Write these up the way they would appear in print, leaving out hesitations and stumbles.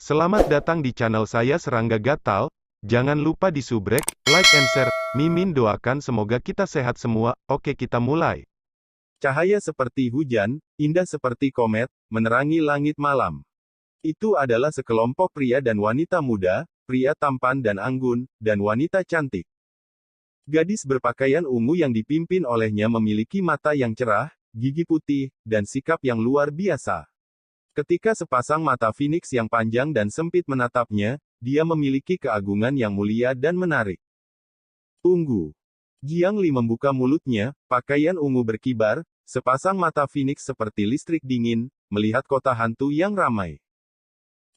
Selamat datang di channel saya Serangga Gatal. Jangan lupa di subrek, like and share. Mimin doakan semoga kita sehat semua. Oke, kita mulai. Cahaya seperti hujan, indah seperti komet, menerangi langit malam. Itu adalah sekelompok pria dan wanita muda, pria tampan dan anggun, dan wanita cantik. Gadis berpakaian ungu yang dipimpin olehnya memiliki mata yang cerah, gigi putih, dan sikap yang luar biasa. Ketika sepasang mata Phoenix yang panjang dan sempit menatapnya, dia memiliki keagungan yang mulia dan menarik. Tunggu. Jiang Li membuka mulutnya, pakaian ungu berkibar, sepasang mata Phoenix seperti listrik dingin, melihat kota hantu yang ramai.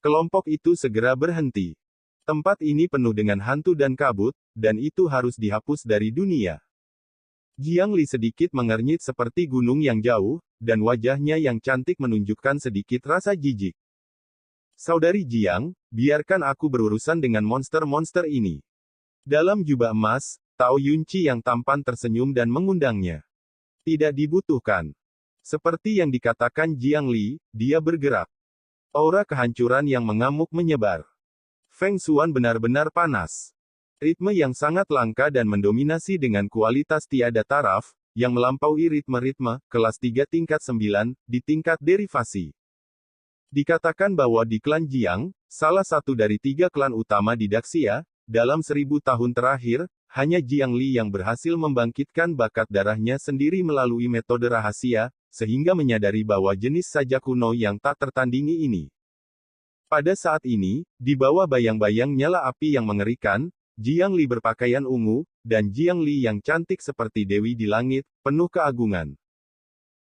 Kelompok itu segera berhenti. Tempat ini penuh dengan hantu dan kabut, dan itu harus dihapus dari dunia. Jiang Li sedikit mengernyit seperti gunung yang jauh, dan wajahnya yang cantik menunjukkan sedikit rasa jijik. Saudari Jiang, biarkan aku berurusan dengan monster-monster ini. Dalam jubah emas, Tao Yunqi yang tampan tersenyum dan mengundangnya. Tidak dibutuhkan. Seperti yang dikatakan Jiang Li, dia bergerak. Aura kehancuran yang mengamuk menyebar. Feng Xuan benar-benar panas. Ritme yang sangat langka dan mendominasi dengan kualitas tiada taraf, yang melampaui ritme-ritme, kelas 3 tingkat 9, di tingkat derivasi. Dikatakan bahwa di klan Jiang, salah satu dari 3 klan utama di Daxia, dalam 1000 tahun terakhir, hanya Jiang Li yang berhasil membangkitkan bakat darahnya sendiri melalui metode rahasia, sehingga menyadari bahwa jenis saja kuno yang tak tertandingi ini. Pada saat ini, di bawah bayang-bayang nyala api yang mengerikan, Jiang Li berpakaian ungu, dan Jiang Li yang cantik seperti dewi di langit, penuh keagungan.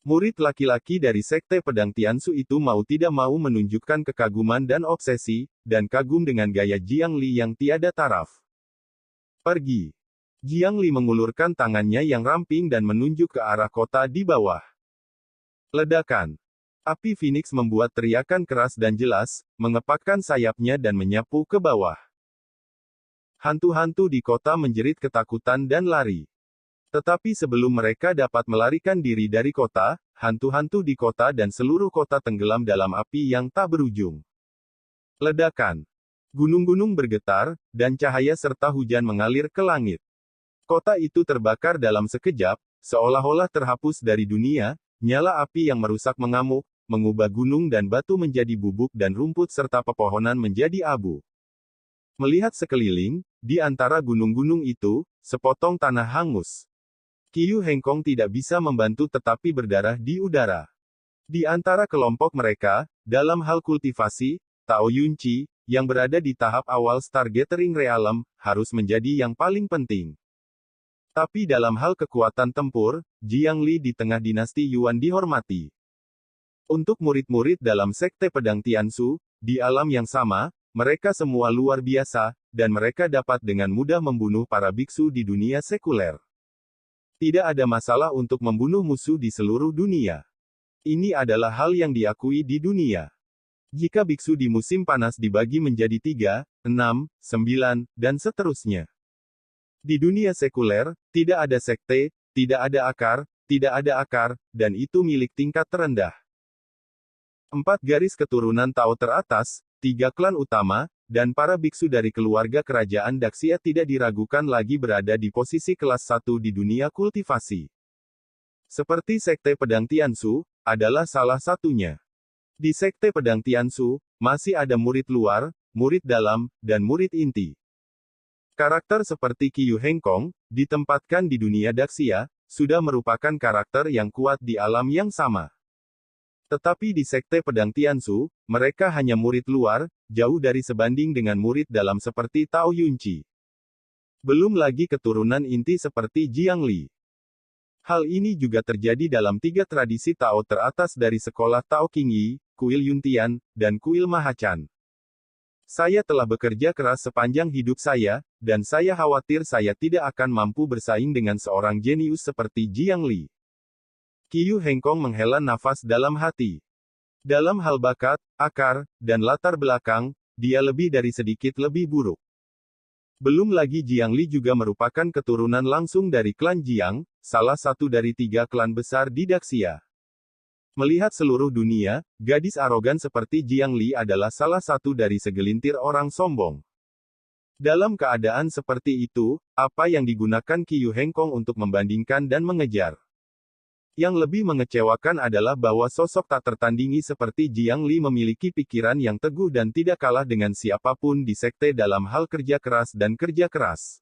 Murid laki-laki dari Sekte Pedang Tiansu itu mau tidak mau menunjukkan kekaguman dan obsesi, dan kagum dengan gaya Jiang Li yang tiada taraf. Pergi. Jiang Li mengulurkan tangannya yang ramping dan menunjuk ke arah kota di bawah. Ledakan. Api Phoenix membuat teriakan keras dan jelas, mengepakkan sayapnya dan menyapu ke bawah. Hantu-hantu di kota menjerit ketakutan dan lari. Tetapi sebelum mereka dapat melarikan diri dari kota, hantu-hantu di kota dan seluruh kota tenggelam dalam api yang tak berujung. Ledakan. Gunung-gunung bergetar, dan cahaya serta hujan mengalir ke langit. Kota itu terbakar dalam sekejap, seolah-olah terhapus dari dunia, nyala api yang merusak mengamuk, mengubah gunung dan batu menjadi bubuk dan rumput serta pepohonan menjadi abu. Melihat sekeliling, di antara gunung-gunung itu, sepotong tanah hangus. Qiu Hengkong tidak bisa membantu tetapi berdarah di udara. Di antara kelompok mereka, dalam hal kultivasi, Tao Yunqi, yang berada di tahap awal Stargathering Realm, harus menjadi yang paling penting. Tapi dalam hal kekuatan tempur, Jiang Li di tengah dinasti Yuan dihormati. Untuk murid-murid dalam Sekte Pedang Tiansu, di alam yang sama, mereka semua luar biasa, dan mereka dapat dengan mudah membunuh para biksu di dunia sekuler. Tidak ada masalah untuk membunuh musuh di seluruh dunia. Ini adalah hal yang diakui di dunia. Jika biksu di musim panas dibagi menjadi 3, 6, 9, dan seterusnya. Di dunia sekuler, tidak ada sekte, tidak ada akar, dan itu milik tingkat terendah. 4 garis keturunan Tao teratas, 3 klan utama, dan para biksu dari keluarga kerajaan Daxia tidak diragukan lagi berada di posisi kelas 1 di dunia kultivasi. Seperti Sekte Pedang Tiansu, adalah salah satunya. Di Sekte Pedang Tiansu, masih ada murid luar, murid dalam, dan murid inti. Karakter seperti Qiu Hengkong, ditempatkan di dunia Daxia, sudah merupakan karakter yang kuat di alam yang sama. Tetapi di Sekte Pedang Tiansu, mereka hanya murid luar, jauh dari sebanding dengan murid dalam seperti Tao Yunqi. Belum lagi keturunan inti seperti Jiang Li. Hal ini juga terjadi dalam 3 tradisi Tao teratas dari sekolah Tao Qingyi, Kuil Yuntian, dan Kuil Mahachan. Saya telah bekerja keras sepanjang hidup saya, dan saya khawatir saya tidak akan mampu bersaing dengan seorang jenius seperti Jiang Li. Qiu Hengkong menghela nafas dalam hati. Dalam hal bakat, akar, dan latar belakang, dia lebih dari sedikit lebih buruk. Belum lagi Jiang Li juga merupakan keturunan langsung dari klan Jiang, salah satu dari 3 klan besar di Daxia. Melihat seluruh dunia, gadis arogan seperti Jiang Li adalah salah satu dari segelintir orang sombong. Dalam keadaan seperti itu, apa yang digunakan Qiu Hengkong untuk membandingkan dan mengejar? Yang lebih mengecewakan adalah bahwa sosok tak tertandingi seperti Jiang Li memiliki pikiran yang teguh dan tidak kalah dengan siapapun di sekte dalam hal kerja keras dan kerja keras.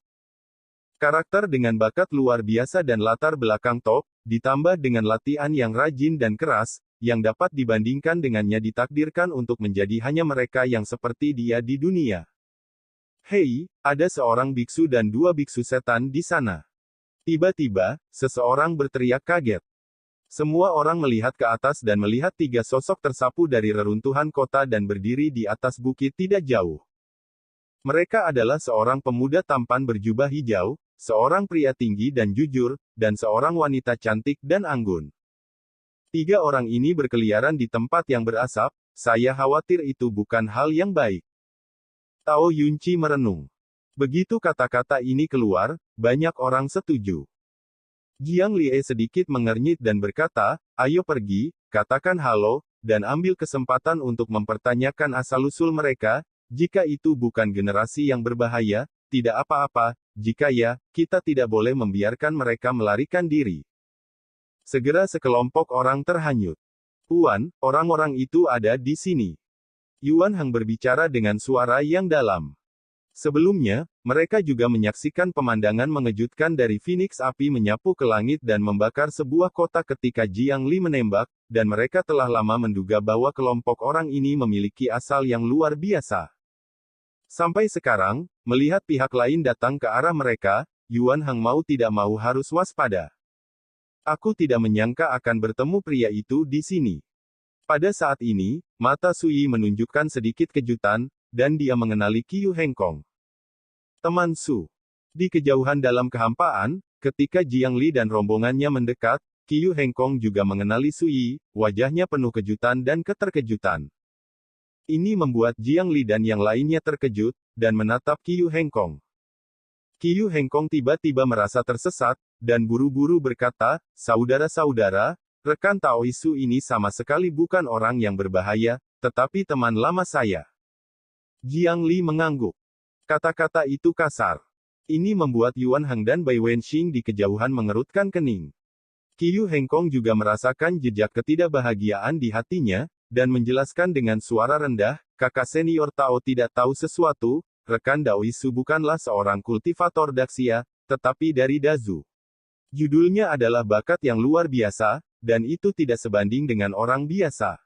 Karakter dengan bakat luar biasa dan latar belakang top, ditambah dengan latihan yang rajin dan keras, yang dapat dibandingkan dengannya ditakdirkan untuk menjadi hanya mereka yang seperti dia di dunia. Hei, ada seorang biksu dan dua biksu setan di sana. Tiba-tiba, seseorang berteriak kaget. Semua orang melihat ke atas dan melihat tiga sosok tersapu dari reruntuhan kota dan berdiri di atas bukit tidak jauh. Mereka adalah seorang pemuda tampan berjubah hijau, seorang pria tinggi dan jujur, dan seorang wanita cantik dan anggun. Tiga orang ini berkeliaran di tempat yang berasap, saya khawatir itu bukan hal yang baik. Tao Yunci merenung. Begitu kata-kata ini keluar, banyak orang setuju. Jiang Lie sedikit mengernyit dan berkata, ayo pergi, katakan halo, dan ambil kesempatan untuk mempertanyakan asal-usul mereka, jika itu bukan generasi yang berbahaya, tidak apa-apa, jika ya, kita tidak boleh membiarkan mereka melarikan diri. Segera sekelompok orang terhanyut. Puan, orang-orang itu ada di sini. Yuan Hang berbicara dengan suara yang dalam. Sebelumnya, mereka juga menyaksikan pemandangan mengejutkan dari Phoenix api menyapu ke langit dan membakar sebuah kota ketika Jiang Li menembak, dan mereka telah lama menduga bahwa kelompok orang ini memiliki asal yang luar biasa. Sampai sekarang, melihat pihak lain datang ke arah mereka, Yuan Hang mau tidak mau harus waspada. Aku tidak menyangka akan bertemu pria itu di sini. Pada saat ini, mata Sui menunjukkan sedikit kejutan, dan dia mengenali Qiu Hengkong. Teman Su. Di kejauhan dalam kehampaan, ketika Jiang Li dan rombongannya mendekat, Qiu Hengkong juga mengenali Sui, wajahnya penuh kejutan dan keterkejutan. Ini membuat Jiang Li dan yang lainnya terkejut, dan menatap Qiu Hengkong. Qiu Hengkong tiba-tiba merasa tersesat, dan buru-buru berkata, saudara-saudara, rekan Taoisu ini sama sekali bukan orang yang berbahaya, tetapi teman lama saya. Jiang Li mengangguk. Kata-kata itu kasar. Ini membuat Yuan Hang dan Bai Wenxing di kejauhan mengerutkan kening. Qiu Hengkong juga merasakan jejak ketidakbahagiaan di hatinya, dan menjelaskan dengan suara rendah, kakak senior Tao tidak tahu sesuatu, rekan Daoisu bukanlah seorang kultivator Daxia, tetapi dari Dazu. Judulnya adalah bakat yang luar biasa, dan itu tidak sebanding dengan orang biasa.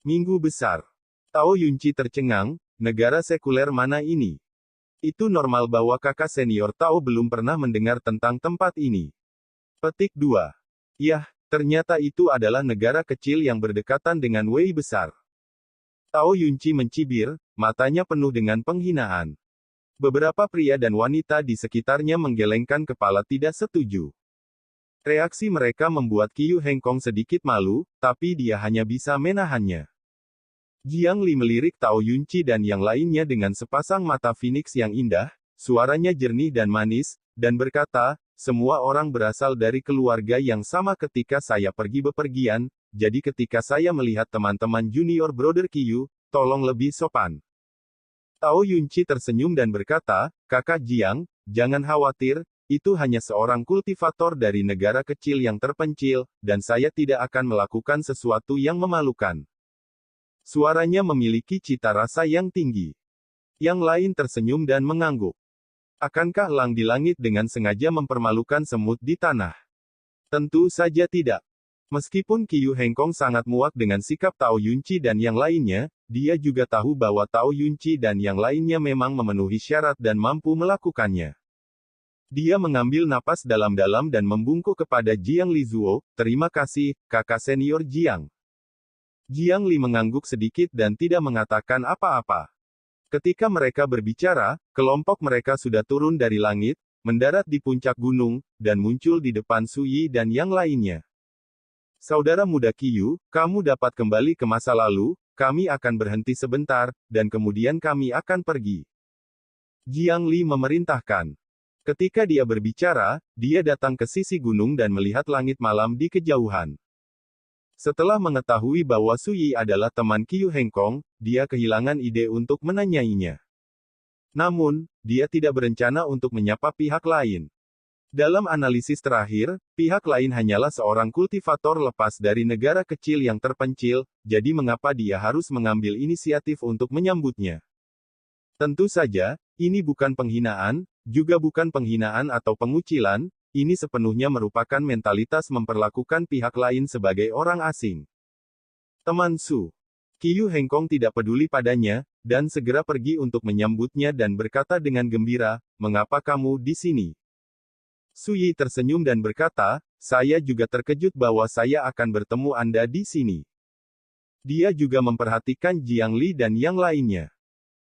Minggu besar. Tao Yunci tercengang, negara sekuler mana ini? Itu normal bahwa kakak senior Tao belum pernah mendengar tentang tempat ini. Petik 2. Yah, ternyata itu adalah negara kecil yang berdekatan dengan Wei besar. Tao Yunci mencibir, matanya penuh dengan penghinaan. Beberapa pria dan wanita di sekitarnya menggelengkan kepala tidak setuju. Reaksi mereka membuat Qiu Hengkong sedikit malu, tapi dia hanya bisa menahannya. Jiang Li melirik Tao Yunci dan yang lainnya dengan sepasang mata Phoenix yang indah, suaranya jernih dan manis, dan berkata, semua orang berasal dari keluarga yang sama ketika saya pergi bepergian, jadi ketika saya melihat teman-teman junior brother Qiu, tolong lebih sopan. Tao Yunci tersenyum dan berkata, kakak Jiang, jangan khawatir, itu hanya seorang kultivator dari negara kecil yang terpencil, dan saya tidak akan melakukan sesuatu yang memalukan. Suaranya memiliki cita rasa yang tinggi. Yang lain tersenyum dan mengangguk. Akankah elang di langit dengan sengaja mempermalukan semut di tanah? Tentu saja tidak. Meskipun Qiu Hengkong sangat muak dengan sikap Tao Yunci dan yang lainnya, dia juga tahu bahwa Tao Yunci dan yang lainnya memang memenuhi syarat dan mampu melakukannya. Dia mengambil napas dalam-dalam dan membungkuk kepada Jiang Lizuo, terima kasih, kakak senior Jiang. Jiang Li mengangguk sedikit dan tidak mengatakan apa-apa. Ketika mereka berbicara, kelompok mereka sudah turun dari langit, mendarat di puncak gunung, dan muncul di depan Sui dan yang lainnya. Saudara muda Qiu, kamu dapat kembali ke masa lalu, kami akan berhenti sebentar, dan kemudian kami akan pergi. Jiang Li memerintahkan. Ketika dia berbicara, dia datang ke sisi gunung dan melihat langit malam di kejauhan. Setelah mengetahui bahwa Su Yi adalah teman Qiu Hengkong, dia kehilangan ide untuk menanyainya. Namun, dia tidak berencana untuk menyapa pihak lain. Dalam analisis terakhir, pihak lain hanyalah seorang kultivator lepas dari negara kecil yang terpencil, jadi mengapa dia harus mengambil inisiatif untuk menyambutnya? Tentu saja, ini bukan penghinaan, juga bukan penghinaan atau pengucilan, ini sepenuhnya merupakan mentalitas memperlakukan pihak lain sebagai orang asing. Teman Su. Qiu Hengkong tidak peduli padanya, dan segera pergi untuk menyambutnya dan berkata dengan gembira, "Mengapa kamu di sini?" Su Yi tersenyum dan berkata, "Saya juga terkejut bahwa saya akan bertemu Anda di sini." Dia juga memperhatikan Jiang Li dan yang lainnya.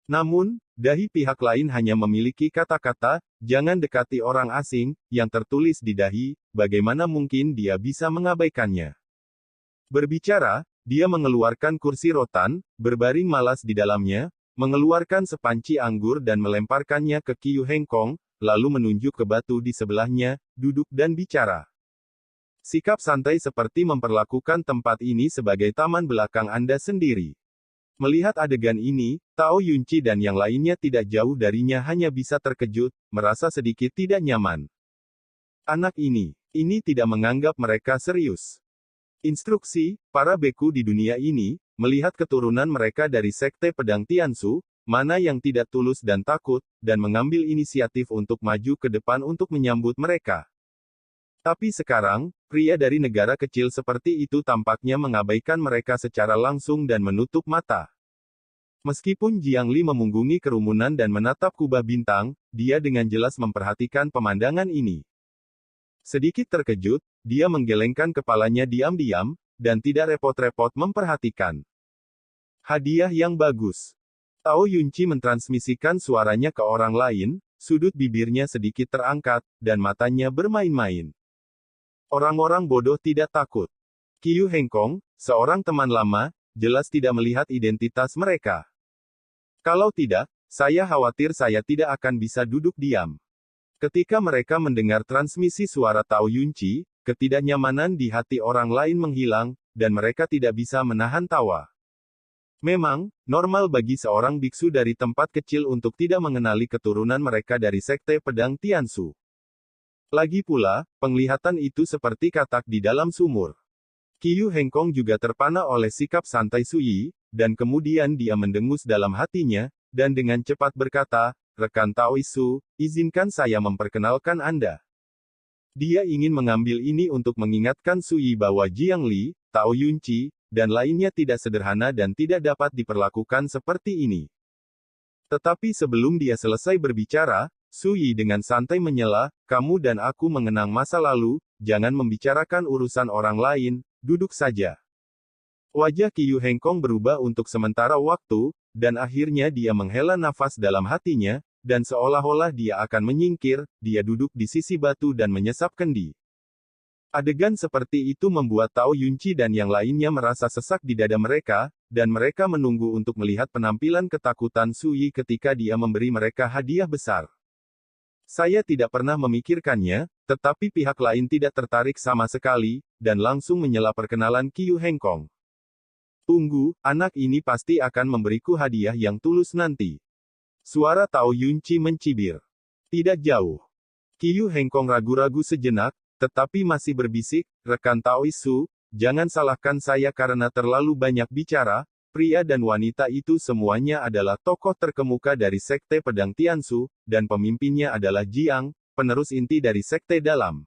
Namun, dahi pihak lain hanya memiliki kata-kata, "Jangan dekati orang asing," yang tertulis di dahi, bagaimana mungkin dia bisa mengabaikannya? Berbicara, dia mengeluarkan kursi rotan, berbaring malas di dalamnya, mengeluarkan sepanci anggur dan melemparkannya ke Qiu Hengkong, lalu menunjuk ke batu di sebelahnya, duduk dan bicara. Sikap santai seperti memperlakukan tempat ini sebagai taman belakang Anda sendiri. Melihat adegan ini, Tao Yunci dan yang lainnya tidak jauh darinya hanya bisa terkejut, merasa sedikit tidak nyaman. Anak ini tidak menganggap mereka serius. Instruksi, para beku di dunia ini, melihat keturunan mereka dari Sekte Pedang Tiansu, mana yang tidak tulus dan takut, dan mengambil inisiatif untuk maju ke depan untuk menyambut mereka. Tapi sekarang, pria dari negara kecil seperti itu tampaknya mengabaikan mereka secara langsung dan menutup mata. Meskipun Jiang Li memunggungi kerumunan dan menatap kubah bintang, dia dengan jelas memperhatikan pemandangan ini. Sedikit terkejut, dia menggelengkan kepalanya diam-diam, dan tidak repot-repot memperhatikan. Hadiah yang bagus. Tao Yunci mentransmisikan suaranya ke orang lain, sudut bibirnya sedikit terangkat, dan matanya bermain-main. Orang-orang bodoh tidak takut. Qiu Hengkong, seorang teman lama, jelas tidak melihat identitas mereka. Kalau tidak, saya khawatir saya tidak akan bisa duduk diam. Ketika mereka mendengar transmisi suara Tao Yunci, ketidaknyamanan di hati orang lain menghilang, dan mereka tidak bisa menahan tawa. Memang, normal bagi seorang biksu dari tempat kecil untuk tidak mengenali keturunan mereka dari Sekte Pedang Tiansu. Lagi pula, penglihatan itu seperti katak di dalam sumur. Qiu Hengkong juga terpana oleh sikap santai Su Yi, dan kemudian dia mendengus dalam hatinya, dan dengan cepat berkata, "Rekan Taoisu, izinkan saya memperkenalkan Anda." Dia ingin mengambil ini untuk mengingatkan Su Yi bahwa Jiang Li, Tao Yunci, dan lainnya tidak sederhana dan tidak dapat diperlakukan seperti ini. Tetapi sebelum dia selesai berbicara, Su Yi dengan santai menyela, "Kamu dan aku mengenang masa lalu, jangan membicarakan urusan orang lain, duduk saja." Wajah Qiu Hengkong berubah untuk sementara waktu, dan akhirnya dia menghela nafas dalam hatinya, dan seolah-olah dia akan menyingkir, dia duduk di sisi batu dan menyesap kendi. Adegan seperti itu membuat Tao Yunci dan yang lainnya merasa sesak di dada mereka, dan mereka menunggu untuk melihat penampilan ketakutan Su Yi ketika dia memberi mereka hadiah besar. Saya tidak pernah memikirkannya, tetapi pihak lain tidak tertarik sama sekali, dan langsung menyela perkenalan Qiu Hengkong. "Tunggu, anak ini pasti akan memberiku hadiah yang tulus nanti." Suara Tao Yunci mencibir. Tidak jauh. Qiu Hengkong ragu-ragu sejenak, tetapi masih berbisik, "Rekan Taoisu, jangan salahkan saya karena terlalu banyak bicara. Pria dan wanita itu semuanya adalah tokoh terkemuka dari Sekte Pedang Tiansu, dan pemimpinnya adalah Jiang, penerus inti dari Sekte Dalam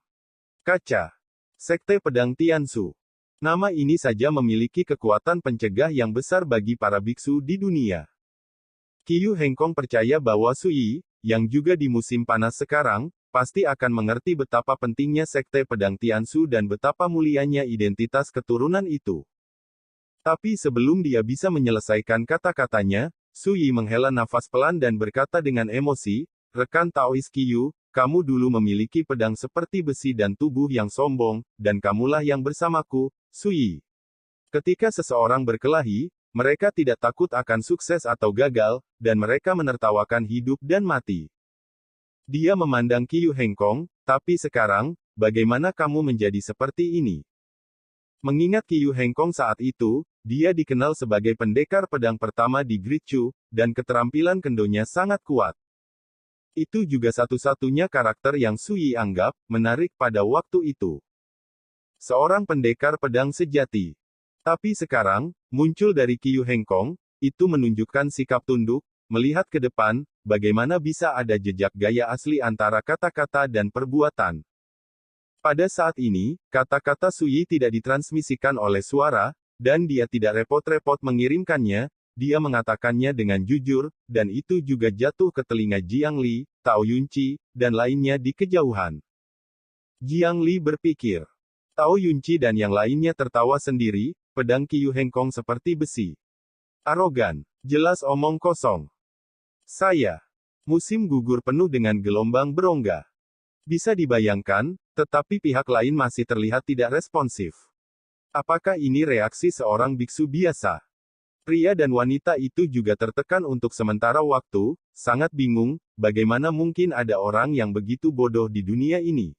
Kaca. Sekte Pedang Tiansu. Nama ini saja memiliki kekuatan pencegah yang besar bagi para biksu di dunia." Qiu Hengkong percaya bahwa Su Yi, yang juga di musim panas sekarang, pasti akan mengerti betapa pentingnya Sekte Pedang Tiansu dan betapa mulianya identitas keturunan itu. Tapi sebelum dia bisa menyelesaikan kata-katanya, Su Yi menghela nafas pelan dan berkata dengan emosi, "Rekan Taois Qiu, kamu dulu memiliki pedang seperti besi dan tubuh yang sombong, dan kamulah yang bersamaku, Su Yi." Ketika seseorang berkelahi, mereka tidak takut akan sukses atau gagal, dan mereka menertawakan hidup dan mati. Dia memandang Qiu Hengkong, "Tapi sekarang, bagaimana kamu menjadi seperti ini?" Mengingat Qiyu Hengkong saat itu, dia dikenal sebagai pendekar pedang pertama di Great Chu, dan keterampilan kendonya sangat kuat. Itu juga satu-satunya karakter yang Sui anggap menarik pada waktu itu. Seorang pendekar pedang sejati. Tapi sekarang, muncul dari Qiyu Hengkong, itu menunjukkan sikap tunduk, melihat ke depan, bagaimana bisa ada jejak gaya asli antara kata-kata dan perbuatan. Pada saat ini, kata-kata Sui tidak ditransmisikan oleh suara, dan dia tidak repot-repot mengirimkannya, dia mengatakannya dengan jujur, dan itu juga jatuh ke telinga Jiang Li, Tao Yunqi, dan lainnya di kejauhan. Jiang Li berpikir. Tao Yunqi dan yang lainnya tertawa sendiri, pedang Qiyu Hengkong seperti besi. Arogan. Jelas omong kosong. Saya. Musim gugur penuh dengan gelombang berongga. Bisa dibayangkan, tetapi pihak lain masih terlihat tidak responsif. Apakah ini reaksi seorang biksu biasa? Pria dan wanita itu juga tertekan untuk sementara waktu, sangat bingung, bagaimana mungkin ada orang yang begitu bodoh di dunia ini.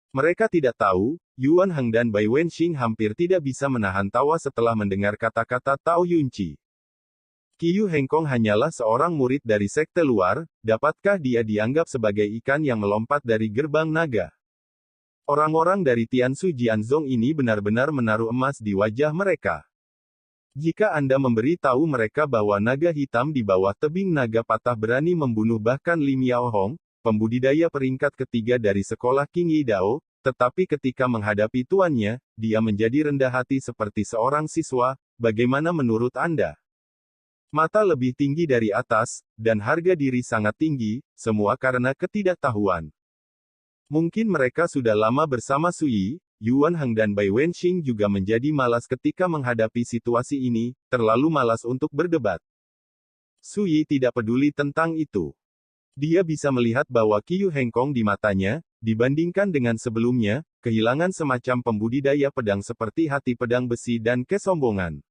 Mereka tidak tahu, Yuan Heng dan Bai Wenxing hampir tidak bisa menahan tawa setelah mendengar kata-kata Tao Yunqi. Qiyu Hengkong hanyalah seorang murid dari sekte luar, dapatkah dia dianggap sebagai ikan yang melompat dari gerbang naga? Orang-orang dari Tiansu Jianzong ini benar-benar menaruh emas di wajah mereka. Jika Anda memberi tahu mereka bahwa naga hitam di bawah tebing naga patah berani membunuh bahkan Li Miaohong, pembudidaya peringkat ketiga dari sekolah King Yi Dao, tetapi ketika menghadapi tuannya, dia menjadi rendah hati seperti seorang siswa, bagaimana menurut Anda? Mata lebih tinggi dari atas, dan harga diri sangat tinggi, semua karena ketidaktahuan. Mungkin mereka sudah lama bersama Sui, Yuan Heng dan Bai Wenxing juga menjadi malas ketika menghadapi situasi ini, terlalu malas untuk berdebat. Sui tidak peduli tentang itu. Dia bisa melihat bahwa Qiyu Hengkong di matanya, dibandingkan dengan sebelumnya, kehilangan semacam pembudidaya pedang seperti hati pedang besi dan kesombongan.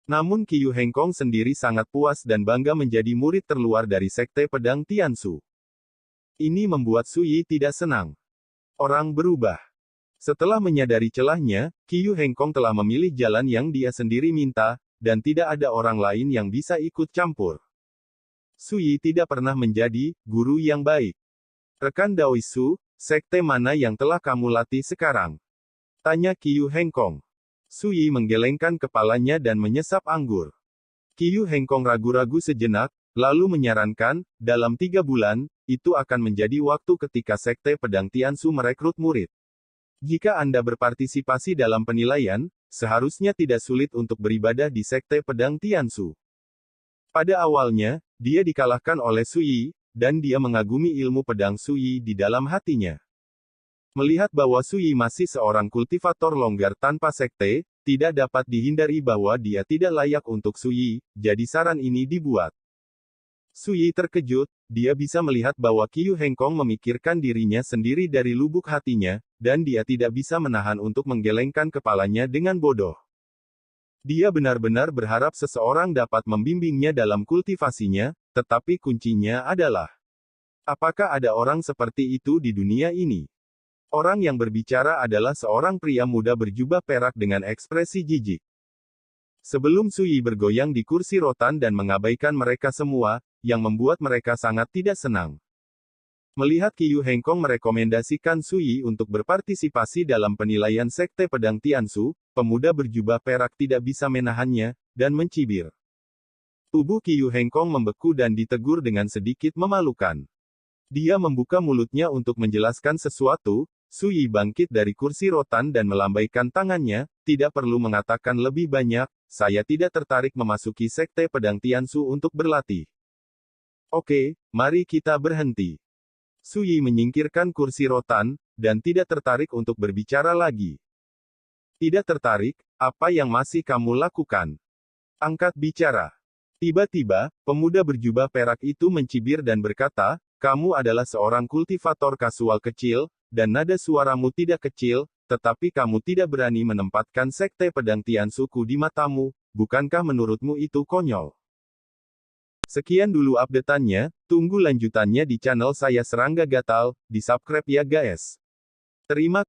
Namun Qiyu Hengkong sendiri sangat puas dan bangga menjadi murid terluar dari sekte pedang Tiansu. Ini membuat Sui tidak senang. Orang berubah. Setelah menyadari celahnya, Qiyu Hengkong telah memilih jalan yang dia sendiri minta, dan tidak ada orang lain yang bisa ikut campur. Sui tidak pernah menjadi guru yang baik. Rekan Daoisu, sekte mana yang telah kamu latih sekarang? Tanya Qiyu Hengkong. Sui menggelengkan kepalanya dan menyesap anggur. Qiyu Hengkong ragu-ragu sejenak, lalu menyarankan, dalam 3 bulan, itu akan menjadi waktu ketika sekte pedang Tiansu merekrut murid. Jika Anda berpartisipasi dalam penilaian, seharusnya tidak sulit untuk beribadah di sekte pedang Tiansu. Pada awalnya, dia dikalahkan oleh Sui, dan dia mengagumi ilmu pedang Sui di dalam hatinya. Melihat bahwa Sui masih seorang kultivator longgar tanpa sekte, tidak dapat dihindari bahwa dia tidak layak untuk Sui, jadi saran ini dibuat. Sui terkejut, dia bisa melihat bahwa Qiyu Hengkong memikirkan dirinya sendiri dari lubuk hatinya, dan dia tidak bisa menahan untuk menggelengkan kepalanya dengan bodoh. Dia benar-benar berharap seseorang dapat membimbingnya dalam kultivasinya, tetapi kuncinya adalah, apakah ada orang seperti itu di dunia ini? Orang yang berbicara adalah seorang pria muda berjubah perak dengan ekspresi jijik. Sebelum Sui bergoyang di kursi rotan dan mengabaikan mereka semua, yang membuat mereka sangat tidak senang. Melihat Qiyu Hengkong merekomendasikan Sui untuk berpartisipasi dalam penilaian sekte pedang Tiansu, pemuda berjubah perak tidak bisa menahannya, dan mencibir. Tubuh Qiyu Hengkong membeku dan ditegur dengan sedikit memalukan. Dia membuka mulutnya untuk menjelaskan sesuatu. Sui bangkit dari kursi rotan dan melambaikan tangannya, tidak perlu mengatakan lebih banyak, saya tidak tertarik memasuki sekte pedang Tiansu untuk berlatih. Oke, mari kita berhenti. Sui menyingkirkan kursi rotan, dan tidak tertarik untuk berbicara lagi. Tidak tertarik, apa yang masih kamu lakukan? Angkat bicara. Tiba-tiba, pemuda berjubah perak itu mencibir dan berkata, kamu adalah seorang kultivator kasual kecil, dan nada suaramu tidak kecil, tetapi kamu tidak berani menempatkan sekte pedang Tiansuku di matamu, bukankah menurutmu itu konyol? Sekian dulu update-annya, tunggu lanjutannya di channel saya Serangga Gatal, di subscribe ya guys. Terima